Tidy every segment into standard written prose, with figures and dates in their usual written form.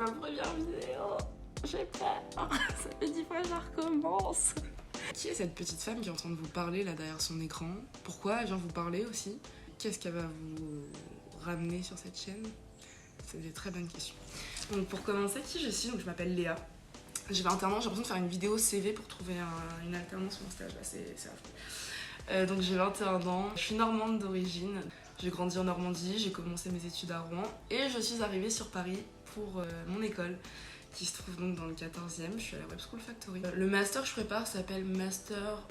ma première vidéo. J'ai peur. Ça fait 10 fois que je recommence. Qui est cette petite femme qui est en train de vous parler là derrière son écran? Pourquoi elle vient vous parler aussi? Qu'est-ce qu'elle va vous ramener sur cette chaîne? C'est des très bonnes questions. Donc pour commencer, qui je suis? Donc je m'appelle Léa. J'ai 21 ans, j'ai l'impression de faire une vidéo CV pour trouver une alternance ou un stage. Là, c'est affreux. Donc j'ai 21 ans, je suis normande d'origine. J'ai grandi en Normandie, j'ai commencé mes études à Rouen et je suis arrivée sur Paris pour mon école qui se trouve donc dans le 14e. Je suis à la Web School Factory. Le master que je prépare s'appelle Master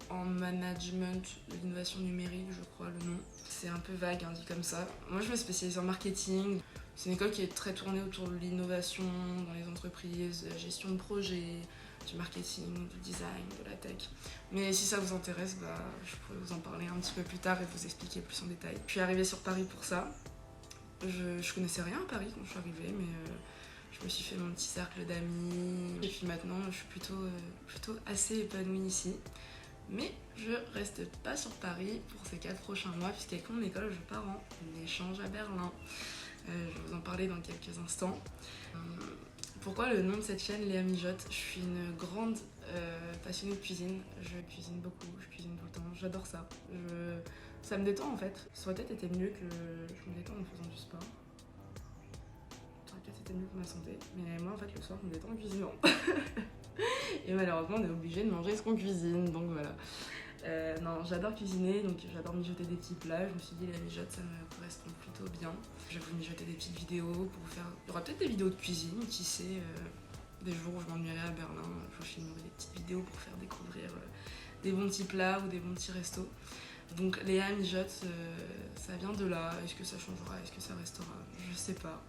en Management de l'innovation numérique, je crois le nom. C'est un peu vague, hein, dit comme ça. Moi je me spécialise en marketing. C'est une école qui est très tournée autour de l'innovation dans les entreprises, de la gestion de projet, du marketing, du design, de la tech. Mais si ça vous intéresse, je pourrais vous en parler un petit peu plus tard et vous expliquer plus en détail. Je suis arrivée sur Paris pour ça. Je connaissais rien à Paris quand je suis arrivée, mais je me suis fait mon petit cercle d'amis. Et puis maintenant, je suis plutôt assez épanouie ici. Mais je reste pas sur Paris pour ces 4 prochains mois, puisqu'avec mon école, je pars en échange à Berlin. Je vais vous en parler dans quelques instants. Pourquoi le nom de cette chaîne, Léa Mijote? Je suis une grande passionnée de cuisine. Je cuisine beaucoup, je cuisine tout le temps, j'adore ça. Ça me détend en fait. Ça aurait peut-être été mieux que je me détende en faisant du sport. Ça aurait peut-être été mieux pour ma santé. Mais moi en fait le soir je me détends en cuisinant. Et malheureusement on est obligé de manger ce qu'on cuisine, donc voilà. Non, j'adore cuisiner, donc j'adore mijoter des petits plats. Je me suis dit la mijote ça me correspond plutôt bien. Je vais vous mijoter des petites vidéos pour vous faire... Il y aura peut-être des vidéos de cuisine, qui sait, des jours où je m'ennuierai à Berlin, je vous filmerai des petites vidéos pour faire découvrir des bons petits plats ou des bons petits restos. Donc Léa Mijote, ça vient de là. Est-ce que ça changera? Est-ce que ça restera? Je sais pas.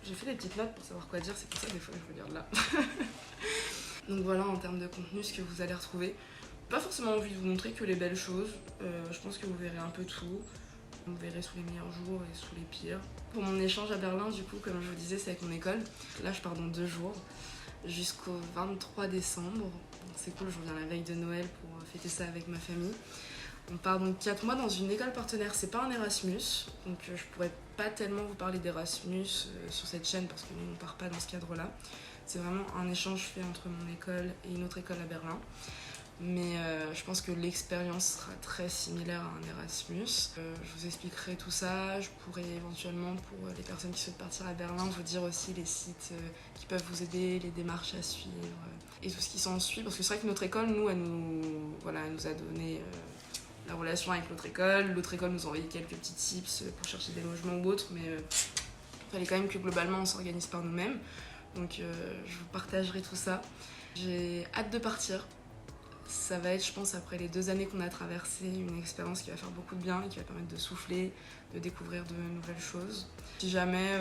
J'ai fait des petites notes pour savoir quoi dire, c'est pour ça des fois je regarde là. Donc voilà en termes de contenu ce que vous allez retrouver. Pas forcément envie de vous montrer que les belles choses, je pense que vous verrez un peu tout. Vous verrez sous les meilleurs jours et sous les pires. Pour mon échange à Berlin, du coup, comme je vous disais, c'est avec mon école. Là, je pars dans 2 jours, jusqu'au 23 décembre. C'est cool, je reviens la veille de Noël pour fêter ça avec ma famille. On part donc 4 mois dans une école partenaire, c'est pas un Erasmus, donc je pourrais pas tellement vous parler d'Erasmus sur cette chaîne parce que nous on part pas dans ce cadre-là. C'est vraiment un échange fait entre mon école et une autre école à Berlin. Mais je pense que l'expérience sera très similaire à un Erasmus. Je vous expliquerai tout ça. Je pourrais éventuellement, pour les personnes qui souhaitent partir à Berlin, vous dire aussi les sites qui peuvent vous aider, les démarches à suivre et tout ce qui s'ensuit. Parce que c'est vrai que notre école, nous, elle nous a donné la relation avec l'autre école. L'autre école nous a envoyé quelques petits tips pour chercher des logements ou autres. Mais il fallait quand même que globalement on s'organise par nous-mêmes. Donc je vous partagerai tout ça. J'ai hâte de partir. Ça va être, je pense, après les 2 années qu'on a traversées, une expérience qui va faire beaucoup de bien et qui va permettre de souffler, de découvrir de nouvelles choses. Si jamais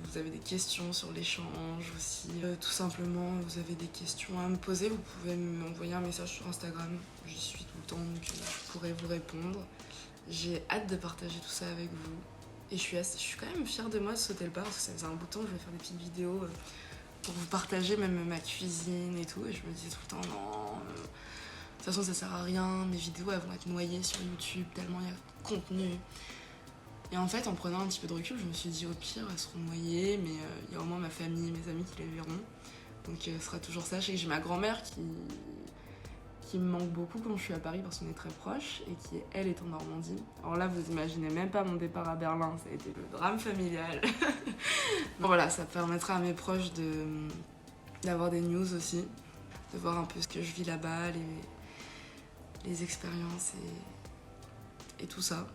vous avez des questions sur l'échange ou si tout simplement vous avez des questions à me poser, vous pouvez m'envoyer un message sur Instagram. J'y suis tout le temps, donc je pourrai vous répondre. J'ai hâte de partager tout ça avec vous. Et je suis quand même fière de moi de sauter le pas, parce que ça faisait un bout de temps que je voulais faire des petites vidéos pour vous partager même ma cuisine et tout. Et je me disais tout le temps, non... De toute façon, ça sert à rien, mes vidéos elles vont être noyées sur YouTube tellement il y a de contenu. Et en fait, en prenant un petit peu de recul, je me suis dit au pire, elles seront noyées, mais il y a au moins ma famille, mes amis qui les verront. Donc ce sera toujours ça. Je sais que j'ai ma grand-mère qui me manque beaucoup quand je suis à Paris parce qu'on est très proches et qui, elle, est en Normandie. Alors là, vous imaginez même pas mon départ à Berlin, ça a été le drame familial. Donc voilà, ça permettra à mes proches d'avoir des news aussi, de voir un peu ce que je vis là-bas, les expériences et tout ça.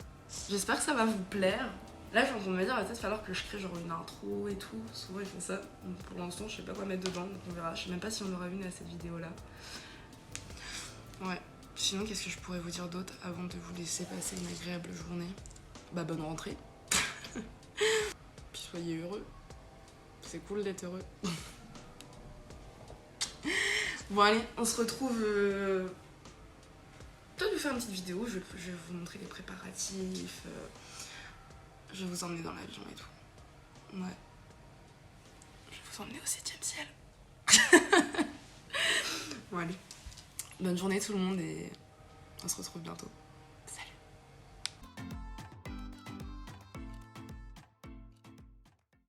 J'espère que ça va vous plaire. Là, je suis en train de me dire, il va peut-être falloir que je crée genre une intro et tout. Souvent, ils font ça. Donc, pour l'instant, je sais pas quoi mettre dedans, donc on verra. Je sais même pas si on aura une à cette vidéo-là. Ouais. Sinon, qu'est-ce que je pourrais vous dire d'autre avant de vous laisser passer une agréable journée? Bonne rentrée. Puis soyez heureux. C'est cool d'être heureux. Bon, allez, on se retrouve... Peut-être vous faire une petite vidéo, je vais vous montrer les préparatifs, je vais vous emmener dans l'avion et tout. Ouais. Je vais vous emmener au 7e ciel. Bon allez, bonne journée tout le monde et on se retrouve bientôt.